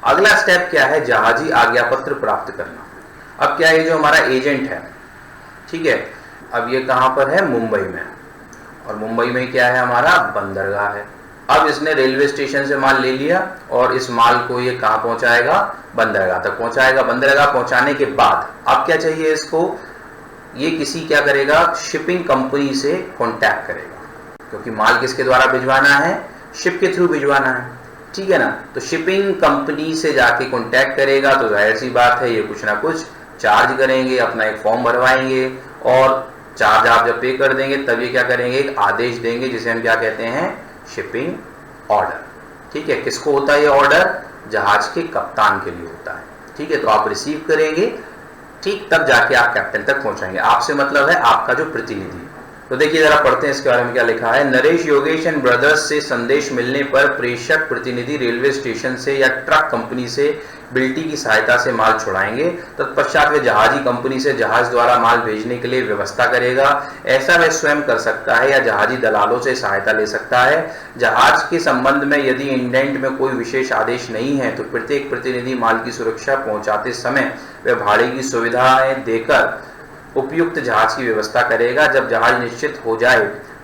अगला स्टेप क्या है, जहाजी आज्ञा पत्र प्राप्त करना। अब क्या है, जो हमारा एजेंट है, ठीक है, अब ये कहां पर है, मुंबई में, और मुंबई में क्या है, हमारा बंदरगाह है। अब इसने रेलवे स्टेशन से माल ले लिया और इस माल को ये कहां पहुंचाएगा, बंदरगाह तक पहुंचाएगा। बंदरगाह पहुंचाने के बाद अब क्या चाहिए इसको, ये किसी क्या करेगा, शिपिंग कंपनी से कांटेक्ट करेगा, क्योंकि माल किसके द्वारा भिजवाना है, शिप के थ्रू भिजवाना है, ठीक है ना। तो शिपिंग कंपनी से जाके कांटेक्ट करेगा, तो जाहिर सी बात है ये कुछ ना कुछ चार्ज करेंगे, अपना एक फॉर्म भरवाएंगे, और चार्ज आप जब पे कर देंगे तब ये क्या करेंगे, एक आदेश देंगे जिसे हम क्या कहते हैं, शिपिंग ऑर्डर, ठीक है। किसको होता है ये ऑर्डर, जहाज के कप्तान के लिए होता है, ठीक है। तो आप रिसीव करेंगे, ठीक, तब जाके आप कैप्टन तक पहुंचाएंगे। आपसे मतलब है आपका जो प्रतिनिधि। तो देखिए जरा पढ़ते हैं इसके बारे में क्या लिखा है। नरेश योगेश एंड ब्रदर्स से संदेश मिलने पर प्रेषक प्रतिनिधि रेलवे स्टेशन से या ट्रक कंपनी से बिल्टी की सहायता से माल छुड़ाएंगे। तत्पश्चात वे जहाजी कंपनी से जहाज द्वारा माल भेजने के लिए व्यवस्था करेगा। ऐसा वह स्वयं कर सकता है या जहाजी दलालों से सहायता ले सकता है। जहाज के संबंध में यदि इंडेंट में कोई विशेष आदेश नहीं है तो प्रत्येक प्रतिनिधि माल की सुरक्षा पहुंचाते समय वह भाड़े की सुविधाएं देकर उपयुक्त जहाज की व्यवस्था करेगा। जब जहाज निश्चित हो जाए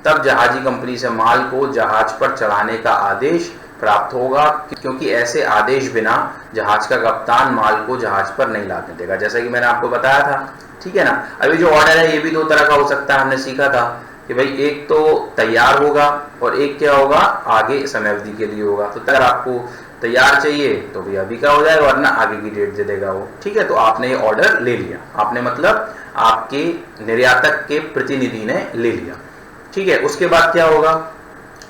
तब जहाजी कंपनी से माल को जहाज पर चढ़ाने का आदेश प्राप्त होगा, क्योंकि ऐसे आदेश बिना जहाज का कप्तान माल को जहाज पर नहीं लाने देगा, जैसा कि मैंने आपको बताया था, ठीक है ना। अभी जो ऑर्डर है ये भी दो तरह का हो सकता है, हमने सीखा था कि भाई एक तो तैयार होगा और एक क्या होगा, आगे समय अवधि के लिए होगा। तो अगर आपको तैयार चाहिए तो भी अभी का हो जाएगा, वरना आगे की डेट दे देगा वो, ठीक है। तो आपने ये ऑर्डर ले लिया, आपने मतलब आपके निर्यातक के प्रतिनिधि ने ले लिया, ठीक है। उसके बाद क्या होगा,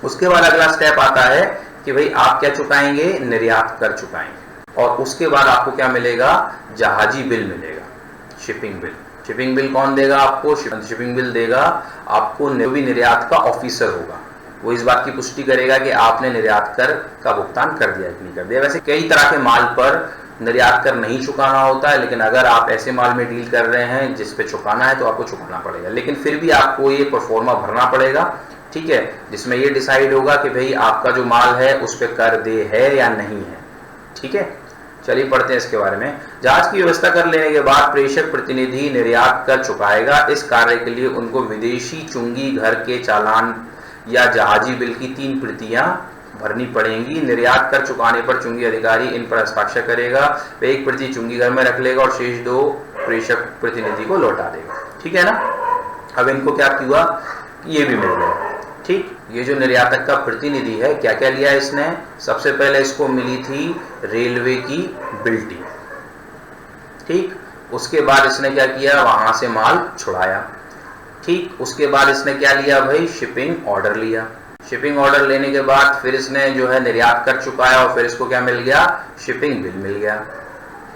उसके बाद अगला स्टेप आता है कि भाई आप क्या चुकाएंगे, निर्यात कर चुकाएंगे, और उसके बाद आपको क्या मिलेगा, जहाजी बिल मिलेगा, शिपिंग बिल। शिपिंग बिल कौन देगा आपको, शिपिंग बिल देगा आपको जो भी निर्यात का ऑफिसर होगा, वो इस बात की पुष्टि करेगा कि आपने निर्यात कर का भुगतान कर दिया कि नहीं कर दिया। वैसे कई तरह के माल पर निर्यात कर नहीं चुकाना होता है, लेकिन अगर आप ऐसे माल में डील कर रहे हैं जिस पे चुकाना है तो आपको चुकाना पड़ेगा, लेकिन फिर भी आपको ये प्रोफॉर्मा भरना पड़ेगा, ठीक है, जिसमें ये डिसाइड होगा कि भाई आपका जो माल है उस पर कर दे है या नहीं है, ठीक है। चलिए पढ़ते हैं इसके बारे में। जहाज की व्यवस्था कर लेने के बाद प्रेषक प्रतिनिधि निर्यात कर चुकाएगा। इस कार्य के लिए उनको विदेशी चुंगी घर के चालान या जहाजी बिल की 3 प्रतियां भरनी पड़ेंगी। निर्यात कर चुकाने पर चुंगी अधिकारी इन पर हस्ताक्षर करेगा। वह एक प्रति चुंगी घर में रख लेगा और शेष 2 प्रेषक प्रतिनिधि को लौटा देगा, ठीक है ना। अब इनको क्या हुआ, ये भी मिल गया, ठीक। ये जो निर्यातक का प्रतिनिधि है क्या क्या लिया इसने, सबसे पहले इसको मिली थी रेलवे की बिल्टी, ठीक। उसके बाद इसने क्या किया, वहां से माल छुड़ाया, ठीक। उसके बाद इसने क्या लिया भाई, शिपिंग ऑर्डर लिया। शिपिंग ऑर्डर लेने के बाद फिर इसने जो है निर्यात कर चुकाया और फिर इसको क्या मिल गया, शिपिंग बिल मिल गया।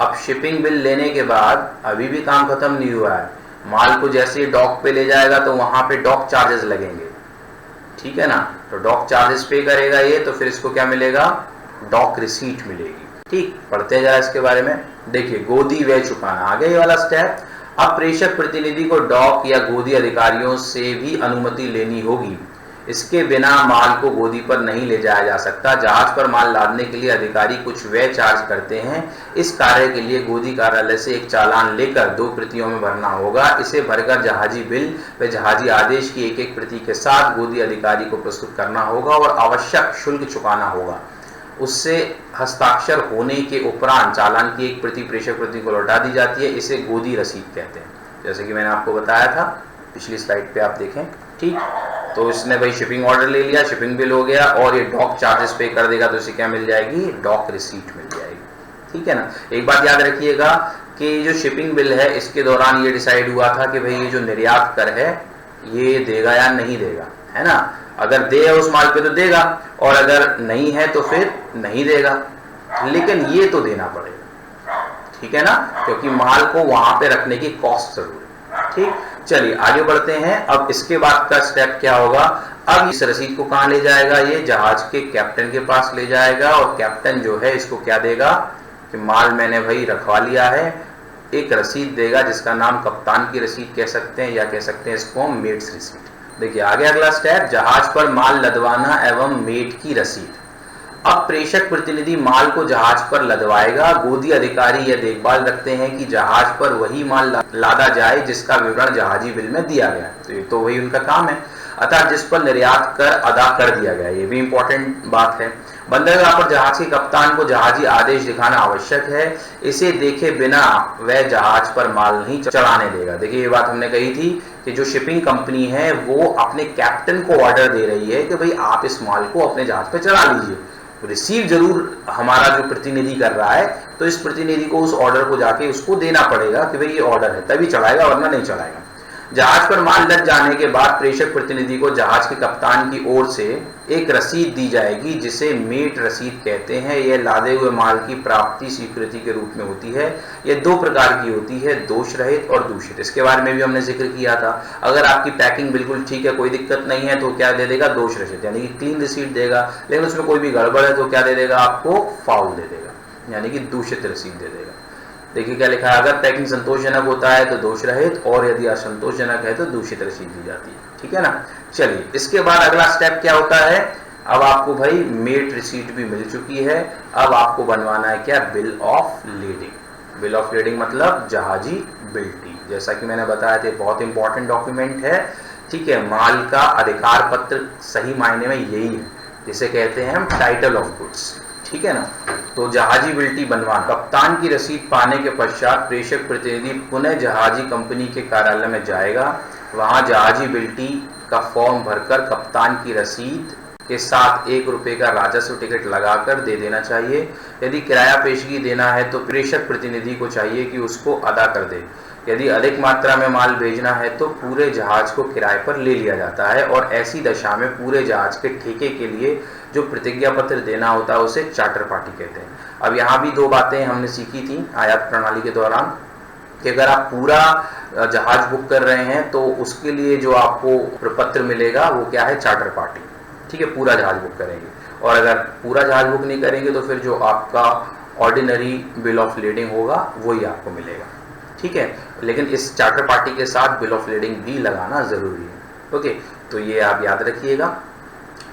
अब शिपिंग बिल लेने के बाद अभी भी काम खत्म नहीं हुआ है। माल को जैसे ही डॉक पे ले जाएगा तो वहां पे डॉक चार्जेस लगेंगे, ठीक है ना। तो डॉक चार्जेस पे करेगा ये, तो फिर इसको क्या मिलेगा, डॉक रिसीट मिलेगी, ठीक। पढ़ते जाए इसके बारे में। देखिए गोदी व्यय चुकाना, आगे ये वाला स्टेप। अब प्रेषक प्रतिनिधि को डॉक या गोदी अधिकारियों से भी अनुमति लेनी होगी। इसके बिना माल को गोदी पर नहीं ले जाया जा सकता। जहाज पर माल लादने के लिए अधिकारी कुछ व्यय चार्ज करते हैं। इस कार्य के लिए गोदी कार्यालय से एक चालान लेकर 2 प्रतियों में भरना होगा। इसे भरकर जहाजी बिल व जहाजी आदेश की एक प्रति के साथ गोदी अधिकारी को प्रस्तुत करना होगा और आवश्यक शुल्क चुकाना होगा। उससे हस्ताक्षर होने के उपरांत चालान की एक प्रति प्रेषक प्रतिनिधि को लौटा दी जाती है। इसे गोदी रसीद कहते हैं, जैसे कि मैंने आपको बताया था पिछली स्लाइड पे, आप देखें, ठीक। तो इसने भाई शिपिंग ऑर्डर ले लिया, शिपिंग बिल हो गया, और ये डॉक चार्जेस पे कर देगा तो इसे क्या मिल जाएगी, डॉक रिसीट मिल जाएगी, ठीक है ना। एक बात याद रखिएगा कि जो शिपिंग बिल है इसके दौरान ये डिसाइड हुआ था कि भाई ये जो निर्यात कर है ये देगा या नहीं देगा, है ना। अगर दे उस माल पे तो देगा, और अगर नहीं है तो फिर नहीं देगा, लेकिन ये तो देना पड़ेगा, ठीक है ना, क्योंकि माल को वहां पे रखने की कॉस्ट जरूर है, ठीक। चलिए आगे बढ़ते हैं। अब इसके बाद का स्टेप क्या होगा, अब इस रसीद को कहां ले जाएगा, ये जहाज के कैप्टन के पास ले जाएगा, और कैप्टन जो है इसको क्या देगा कि माल मैंने भाई रखवा लिया है, एक रसीद देगा जिसका नाम कप्तान की रसीद कह सकते हैं, या कह सकते हैं इसको मेट्स रसीद। देखिए आगे अगला स्टेप, जहाज पर माल लदवाना एवं मेट की रसीद। अब प्रेषक प्रतिनिधि माल को जहाज पर लदवाएगा। गोदी अधिकारी यह देखभाल रखते हैं कि जहाज पर वही माल लादा जाए जिसका विवरण जहाजी बिल में दिया गया। तो ये तो वही उनका काम है, अतः जिस पर निर्यात कर अदा कर दिया गया। ये भी इंपॉर्टेंट बात है। बंदरगाह पर जहाज के कप्तान को जहाजी आदेश दिखाना आवश्यक है। इसे देखे बिना वह जहाज पर माल नहीं चढ़ाने देगा। देखिए ये बात हमने कही थी कि जो शिपिंग कंपनी है वो अपने कैप्टन को ऑर्डर दे रही है कि भाई आप इस माल को अपने जहाज पर चढ़ा लीजिए। रिसीव जरूर हमारा जो प्रतिनिधि कर रहा है, तो इस प्रतिनिधि को उस ऑर्डर को जाके उसको देना पड़ेगा कि भाई ये ऑर्डर है, तभी चढ़ाएगा वरना नहीं चढ़ाएगा। जहाज पर माल लद जाने के बाद प्रेषक प्रतिनिधि को जहाज के कप्तान की ओर से एक रसीद दी जाएगी जिसे मेट रसीद कहते हैं। यह लादे हुए माल की प्राप्ति स्वीकृति के रूप में होती है। यह दो प्रकार की होती है, दोष रहित और दूषित। इसके बारे में भी हमने जिक्र किया था। अगर आपकी पैकिंग बिल्कुल ठीक है, कोई दिक्कत नहीं है, तो क्या दे देगा, दोष रहित यानी कि क्लीन रिसीट देगा। लेकिन उसमें कोई भी गड़बड़ है तो क्या दे देगा, आपको फाउल दे देगा यानी कि दूषित रसीद दे देगा। देखिए क्या लिखा है, अगर पैकिंग संतोषजनक होता है तो दोष रहित और यदि असंतोषजनक है तो दूषित रसीद दी जाती है। ठीक है ना। चलिए इसके बाद अगला स्टेप क्या होता है, अब आपको भाई मेट रिसीट भी मिल चुकी है। अब आपको बनवाना है क्या, bill of lading. Bill of lading मतलब जहाजी बिल्टी। जैसा कि मैंने बताया था बहुत इंपॉर्टेंट डॉक्यूमेंट है। ठीक है, माल का अधिकार पत्र सही मायने में यही है जिसे कहते हैं हम टाइटल ऑफ गुड्स। ठीक है ना। तो जहाजी बिल्टी बनवाना। कप्तान की रसीद पाने के पश्चात प्रेषक प्रतिनिधि पुनः जहाजी कंपनी के कार्यालय में जाएगा। वहां जहाजी बिल्टी का फॉर्म भरकर कप्तान की रसीद के साथ ₹1 का राजस्व टिकट लगाकर दे देना चाहिए। यदि किराया पेशगी देना है तो प्रेषक प्रतिनिधि को चाहिए कि उसको अदा कर दे। यदि अधिक मात्रा में माल भेजना है तो पूरे जहाज को किराए पर ले लिया जाता है और ऐसी दशा में पूरे जहाज के ठेके के लिए जो प्रतिज्ञा पत्र देना होता है उसे चार्टर पार्टी कहते हैं। अब यहाँ भी दो बातें हमने सीखी थी आयात प्रणाली के दौरान कि अगर आप पूरा जहाज बुक कर रहे हैं तो उसके लिए जो आपको प्रपत्र मिलेगा वो क्या है, चार्टर पार्टी। ठीक है, पूरा जहाज बुक करेंगे। और अगर पूरा जहाज बुक नहीं करेंगे तो फिर जो आपका ऑर्डिनरी बिल ऑफ लेडिंग होगा वही आपको मिलेगा। ठीक है, लेकिन इस चार्टर पार्टी के साथ बिल ऑफ लेडिंग भी लगाना जरूरी है। ओके, तो ये आप याद रखिएगा।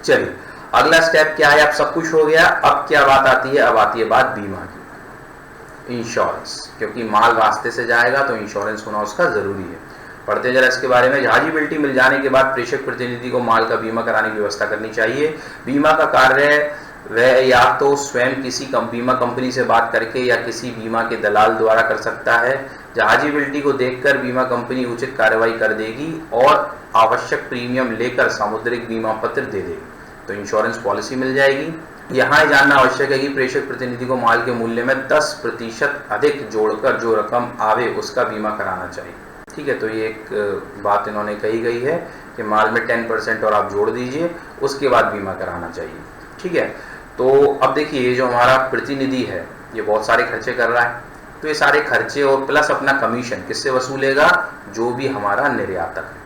चलिए अगला स्टेप क्या है, अब सब कुछ हो गया। अब क्या बात आती है, अब आती है बात बीमा की, इंश्योरेंस। क्योंकि माल रास्ते से जाएगा तो इंश्योरेंस होना उसका जरूरी है। पढ़ते जरा इसके बारे में। जहाजी बिल्टी मिल जाने के बाद प्रेषक प्रतिनिधि को माल का बीमा कराने की व्यवस्था करनी चाहिए। बीमा का कार्य वह या तो स्वयं किसी बीमा कंपनी से बात करके या किसी बीमा के दलाल द्वारा कर सकता है। जहाजी बिल्टी को देखकर बीमा कंपनी उचित कार्रवाई कर देगी और आवश्यक प्रीमियम लेकर सामुद्रिक बीमा पत्र दे देगी, तो इंश्योरेंस पॉलिसी मिल जाएगी। यहाँ जानना आवश्यक है कि प्रेषक प्रतिनिधि को माल के मूल्य में 10% अधिक जोड़कर जो रकम आवे उसका बीमा कराना चाहिए। ठीक है, तो ये एक बात इन्होंने कही गई है कि माल में 10% और आप जोड़ दीजिए, उसके बाद बीमा कराना चाहिए। ठीक है, तो अब देखिए ये जो हमारा प्रतिनिधि है ये बहुत सारे खर्चे कर रहा है, तो ये सारे खर्चे और प्लस अपना कमीशन किससे वसूलेगा, जो भी हमारा निर्यातक है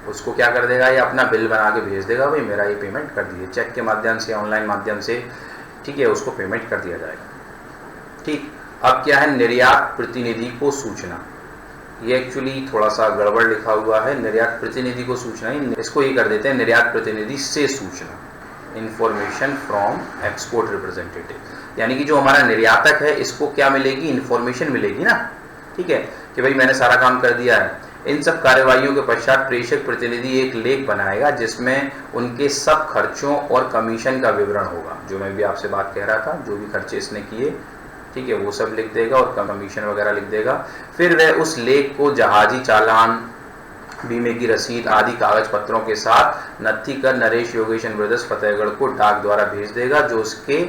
उसको क्या कर देगा, ये अपना बिल बना के भेज देगा, भाई मेरा ये पेमेंट कर दीजिए, चेक के माध्यम से, ऑनलाइन माध्यम से। ठीक है, उसको पेमेंट कर दिया जाएगा। ठीक, अब क्या है, निर्यात प्रतिनिधि को सूचना। ये एक्चुअली थोड़ा सा गड़बड़ लिखा हुआ है, निर्यात प्रतिनिधि को सूचना ही, इसको ये कर देते हैं निर्यात प्रतिनिधि से सूचना, इंफॉर्मेशन फ्रॉम एक्सपोर्ट रिप्रेजेंटेटिव। यानी कि जो हमारा निर्यातक है इसको क्या मिलेगी, इंफॉर्मेशन मिलेगी ना। ठीक है, कि भाई मैंने सारा काम कर दिया है। इन सब कार्यवाहियों के पश्चात प्रेषक प्रतिनिधि एक लेख बनाएगा जिसमें उनके सब खर्चों और कमीशन का विवरण होगा, जो मैं भी आपसे बात कह रहा था, जो भी खर्चे इसने किए, ठीक है, वो सब लिख देगा और कमीशन वगैरह लिख देगा। फिर वह उस लेख को जहाजी चालान, बीमे की रसीद आदि कागज पत्रों के साथ नत्थी कर नरेश योगेशन ब्रदर्स फतेहगढ़ को डाक द्वारा भेज देगा, जो उसके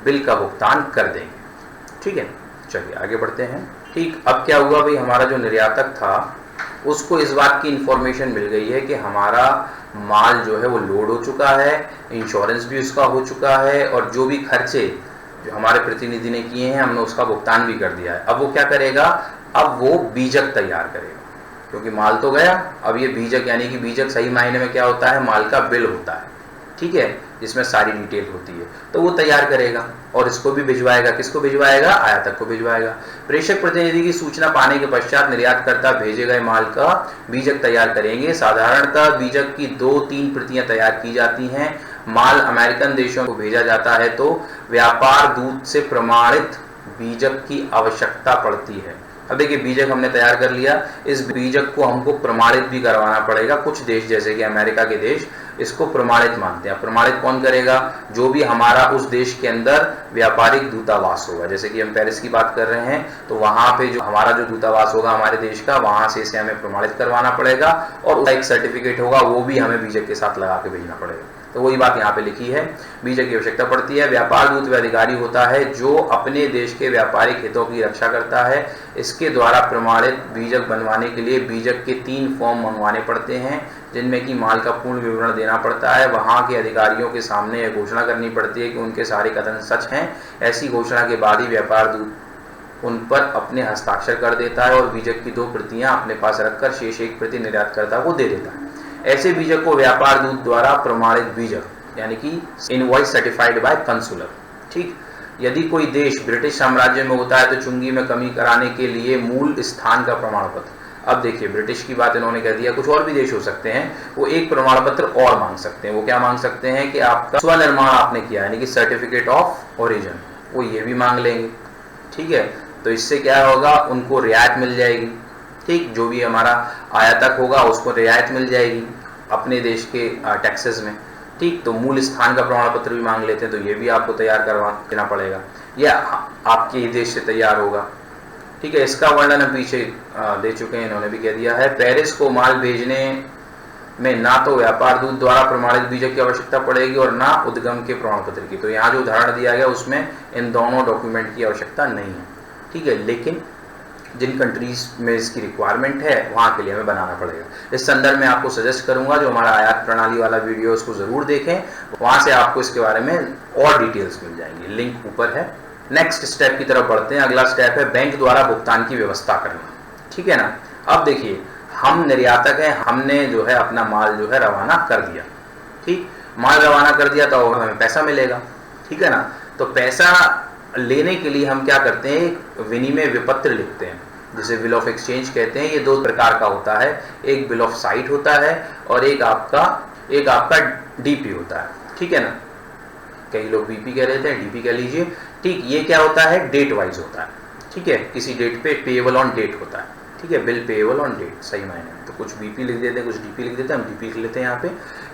बिल का भुगतान कर देंगे। ठीक है, चलिए आगे बढ़ते हैं। ठीक, अब क्या हुआ भाई, हमारा जो निर्यातक था उसको इस बात की इंफॉर्मेशन मिल गई है कि हमारा माल जो है वो लोड हो चुका है, इंश्योरेंस भी उसका हो चुका है और जो भी खर्चे जो हमारे प्रतिनिधि ने किए हैं हमने उसका भुगतान भी कर दिया है। अब वो क्या करेगा, अब वो बीजक तैयार करेगा, क्योंकि माल तो गया। अब ये बीजक, यानी कि बीजक सही मायने में क्या होता है, माल का बिल होता है। ठीक है, जिसमें सारी डिटेल होती है, तो वो तैयार करेगा और इसको भी भिजवाएगा। किसको भिजवाएगा, आयातक को भिजवाएगा। प्रेषक प्रतिनिधि की सूचना पाने के पश्चात निर्यातकर्ता भेजे गए माल का बीजक तैयार करेंगे। साधारणतः बीजक की 2-3 प्रतियां तैयार की जाती हैं। माल अमेरिकन देशों को भेजा जाता है तो व्यापार दूत से प्रमाणित बीजक की आवश्यकता पड़ती है। अब देखिए बीजक हमने तैयार कर लिया, इस बीजक को हमको प्रमाणित भी करवाना पड़ेगा। कुछ देश जैसे कि अमेरिका के देश इसको प्रमाणित मानते हैं। प्रमाणित कौन करेगा? जो भी हमारा उस देश के अंदर व्यापारिक दूतावास होगा। जैसे कि हम पेरिस की बात कर रहे हैं तो वहां पे जो हमारा जो दूतावास होगा हमारे देश का, वहां से इसे हमें प्रमाणित करवाना पड़ेगा और उसका एक सर्टिफिकेट होगा, वो भी हमें बीजक के साथ लगा के भेजना पड़ेगा। तो वही बात यहाँ पे लिखी है, बीजक की आवश्यकता पड़ती है। व्यापार दूत वह अधिकारी होता है जो अपने देश के व्यापारिक हितों की रक्षा करता है। इसके द्वारा प्रमाणित बीजक बनवाने के लिए बीजक के 3 फॉर्म मंगवाने पड़ते हैं, जिनमें कि माल का पूर्ण विवरण देना पड़ता है। वहां के अधिकारियों के सामने यह घोषणा करनी पड़ती है कि उनके सारे कथन सच हैं। ऐसी घोषणा के बाद ही व्यापार दूत उन पर अपने हस्ताक्षर कर देता है और बीजक की 2 प्रतियां अपने पास रखकर शेष 1 प्रति निर्यातकर्ता को दे देता है। ऐसे बीजक को व्यापार दूत द्वारा प्रमाणित बीजक यानी कि इनवॉइस सर्टिफाइड बाय कंसुलर, ठीक। यदि कोई देश ब्रिटिश साम्राज्य में होता है तो चुंगी में कमी कराने के लिए मूल स्थान का प्रमाण पत्र। अब देखिए ब्रिटिश की बात इन्होंने कह दिया, कुछ और भी देश हो सकते हैं, वो एक प्रमाण पत्र और मांग सकते हैं। वो क्या मांग सकते हैं कि आपका स्वनिर्माण आपने किया यानी कि सर्टिफिकेट ऑफ ओरिजिन, वो ये भी मांग लेंगे, ठीक है। तो इससे क्या होगा, उनको रियायत मिल जाएगी, ठीक। जो भी हमारा आयातक होगा उसको रियायत मिल जाएगी अपने देश के टैक्सेस में, ठीक। तो मूल स्थान का प्रमाण पत्र भी मांग लेते हैं, तो ये भी आपको तैयार करवा देना पड़ेगा, या आपके ही देश से तैयार होगा, ठीक है। इसका वर्णन हम पीछे दे चुके हैं, इन्होंने भी कह दिया है। पेरिस को माल भेजने में ना तो व्यापार दूत द्वारा प्रमाणित बीजक की आवश्यकता पड़ेगी और ना उद्गम के प्रमाण पत्र की। तो यहाँ जो उदाहरण दिया गया उसमें इन दोनों डॉक्यूमेंट की आवश्यकता नहीं है, ठीक है। लेकिन जिन कंट्रीज में इसकी रिक्वायरमेंट है वहां के लिए हमें बनाना पड़ेगा। इस संदर्भ में आपको सजेस्ट करूंगा जो हमारा आयात प्रणाली वाला वीडियो उसको जरूर देखें, वहां से आपको इसके बारे में और डिटेल्स मिल जाएंगी, लिंक ऊपर है। नेक्स्ट स्टेप की तरफ बढ़ते हैं। अगला स्टेप है बैंक द्वारा भुगतान की व्यवस्था करना, ठीक है ना। अब देखिए हम निर्यातक हैं, हमने जो है अपना माल जो है रवाना कर दिया, ठीक। माल रवाना कर दिया तो हमें पैसा मिलेगा, ठीक है ना। तो पैसा लेने के लिए हम क्या करते हैं, एक विनिमय विपत्र लिखते हैं जिसे बिल ऑफ एक्सचेंज कहते हैं। ये 2 प्रकार का होता है, एक बिल ऑफ साइट होता है और एक आपका डीपी होता है, ठीक है ना। कई लोग बीपी कह रहे थे, डीपी कह लीजिए, ठीक। ये क्या होता है, डेट वाइज होता है, ठीक है। किसी डेट पे पेएबल ऑन डेट होता है, ठीक है, बिल पेएबल ऑन डेट, सही मायने में। तो कुछ बीपी लिख देते हैं, कुछ डीपी लिख देते हैं, हम डीपी लिख लेते हैं यहाँ पे,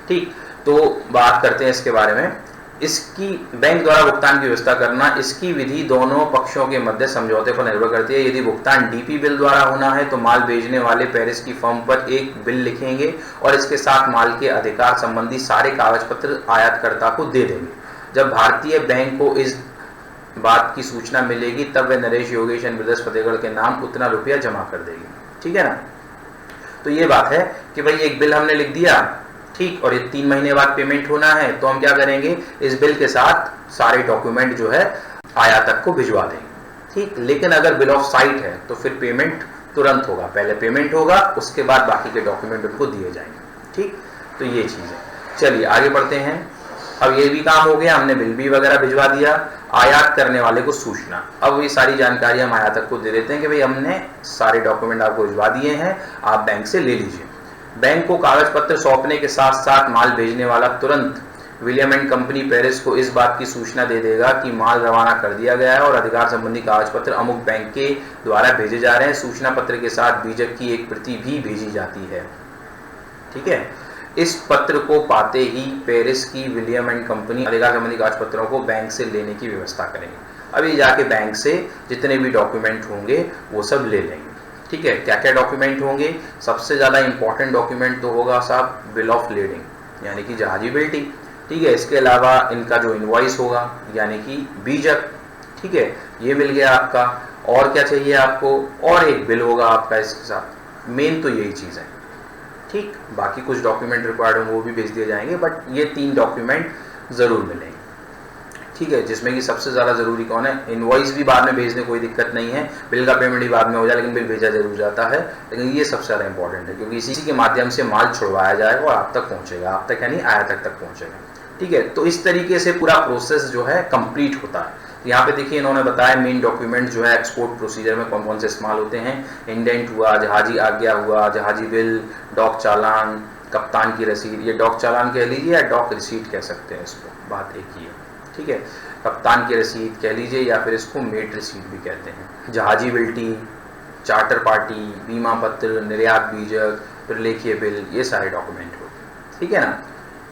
ठीक। तो बात करते हैं इसके बारे में। इसकी बैंक द्वारा भुगतान की व्यवस्था करना, इसकी विधि दोनों पक्षों के मध्य समझौते पर निर्भर करती है। यदि भुगतान डीपी बिल द्वारा होना है तो माल भेजने वाले पेरिस की फर्म पर एक बिल लिखेंगे और इसके साथ माल के अधिकार संबंधी सारे कागज पत्र आयातकर्ता को दे देंगे। जब भारतीय बैंक को इस बात की सूचना मिलेगी तब वह नरेश योगेश एंड ब्रदर्स फतेहगढ़ के नाम उतना रुपया जमा कर देगी, ठीक है ना। तो ये बात है कि भाई एक बिल हमने लिख दिया, ठीक, और ये 3 महीने बाद पेमेंट होना है, तो हम क्या करेंगे, इस बिल के साथ सारे डॉक्यूमेंट जो है आयातक को भिजवा देंगे, ठीक। लेकिन अगर बिल ऑफ साइट है तो फिर पेमेंट तुरंत होगा, पहले पेमेंट होगा उसके बाद बाकी के डॉक्यूमेंट उनको दिए जाएंगे, ठीक। तो ये चीज़ है। चलिए आगे बढ़ते हैं। अब ये भी काम हो गया, हमने बिल भी वगैरह भिजवा दिया। आयात करने वाले को सूचना, अब ये सारी जानकारी हम आयातक को दे देते हैं कि भाई हमने सारे डॉक्यूमेंट आपको भिजवा दिए हैं, आप बैंक से ले लीजिए। बैंक को कागज पत्र सौंपने के साथ साथ माल भेजने वाला तुरंत विलियम एंड कंपनी पेरिस को इस बात की सूचना दे देगा कि माल रवाना कर दिया गया है और अधिकार संबंधी कागज पत्र अमुक बैंक के द्वारा भेजे जा रहे हैं। सूचना पत्र के साथ बीजक की एक प्रति भी भेजी जाती है, ठीक है। इस पत्र को पाते ही पेरिस की विलियम एंड कंपनी अधिकार संबंधी कागज पत्रों को बैंक से लेने की व्यवस्था करेंगे। अभी जाके बैंक से जितने भी डॉक्यूमेंट होंगे वो सब ले लेंगे, ठीक है। क्या क्या डॉक्यूमेंट होंगे, सबसे ज़्यादा इंपॉर्टेंट डॉक्यूमेंट तो होगा साहब बिल ऑफ लेडिंग यानी कि जहाजी बिल्टी, ठीक है। इसके अलावा इनका जो इनवॉइस होगा यानी कि बीजक, ठीक है, ये मिल गया आपका। और क्या चाहिए आपको, और एक बिल होगा आपका इसके साथ। मेन तो यही चीज़ है, ठीक। बाकी कुछ डॉक्यूमेंट रिक्वायर्ड होंगे वो भी भेज दिए जाएंगे, बट ये 3 डॉक्यूमेंट ज़रूर मिलेंगे, ठीक है। जिसमें कि सबसे ज़्यादा ज़रूरी कौन है, इनवॉइस भी बाद में भेजने कोई दिक्कत नहीं है, बिल का पेमेंट भी बाद में हो जाए लेकिन बिल भेजा जरूर जाता है, लेकिन ये सबसे ज़्यादा इंपॉर्टेंट है क्योंकि इसी के माध्यम से माल छुड़वाया जाएगा और आप तक पहुँचेगा, आप तक यानी आयातक तक पहुँचेगा, ठीक है। तो इस तरीके से पूरा प्रोसेस जो है कंप्लीट होता है। यहाँ पे देखिए इन्होंने बताया मेन डॉक्यूमेंट जो है एक्सपोर्ट प्रोसीजर में कौन कौन से इस्तेमाल होते हैं। इंडेंट हुआ, जहाजी आज्ञा हुआ, जहाजी बिल, डॉक चालान, कप्तान की रसीद, ये डॉक चालान कह लीजिए या डॉक रिसीट कह सकते हैं इसको, बात एक ही है, ठीक है। कप्तान की रसीद कह लीजिए या फिर इसको मेट रसीद भी कहते हैं। जहाजी बिल्टी, चार्टर पार्टी, बीमा पत्र, निर्यात बीजक, प्रलेखीय बिल, ये सारे डॉक्यूमेंट होते हैं, ठीक है ना।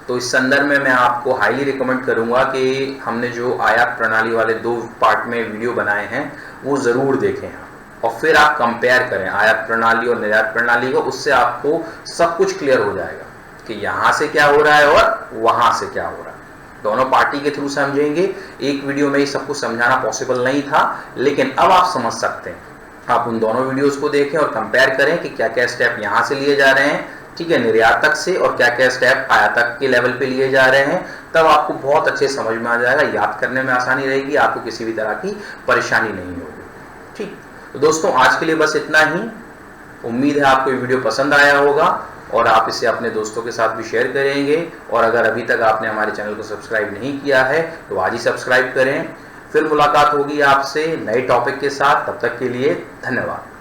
तो इस संदर्भ में मैं आपको हाईली रिकमेंड करूंगा कि हमने जो आयात प्रणाली वाले 2 पार्ट में वीडियो बनाए हैं वो ज़रूर देखें और फिर आप कंपेयर करें आयात प्रणाली और निर्यात प्रणाली को, उससे आपको सब कुछ क्लियर हो जाएगा कि यहाँ से क्या हो रहा है और वहाँ से क्या हो रहा है। दोनों पार्टी के थ्रू समझेंगे, एक वीडियो में ही सब कुछ समझाना पॉसिबल नहीं था, लेकिन अब आप समझ सकते हैं। आप उन दोनों वीडियोस को देखें और कंपेयर करें कि क्या क्या स्टेप यहाँ से लिए जा रहे हैं, ठीक है, निर्यातक से, और क्या क्या स्टेप आयातक के लेवल पे लिए जा रहे हैं। तब आपको बहुत अच्छे समझ में आ जाएगा, याद करने में आसानी रहेगी, आपको किसी भी तरह की परेशानी नहीं होगी, ठीक। तो दोस्तों आज के लिए बस इतना ही। उम्मीद है आपको ये वीडियो पसंद आया होगा और आप इसे अपने दोस्तों के साथ भी शेयर करेंगे। और अगर अभी तक आपने हमारे चैनल को सब्सक्राइब नहीं किया है तो आज ही सब्सक्राइब करें। फिर मुलाकात होगी आपसे नए टॉपिक के साथ, तब तक के लिए धन्यवाद।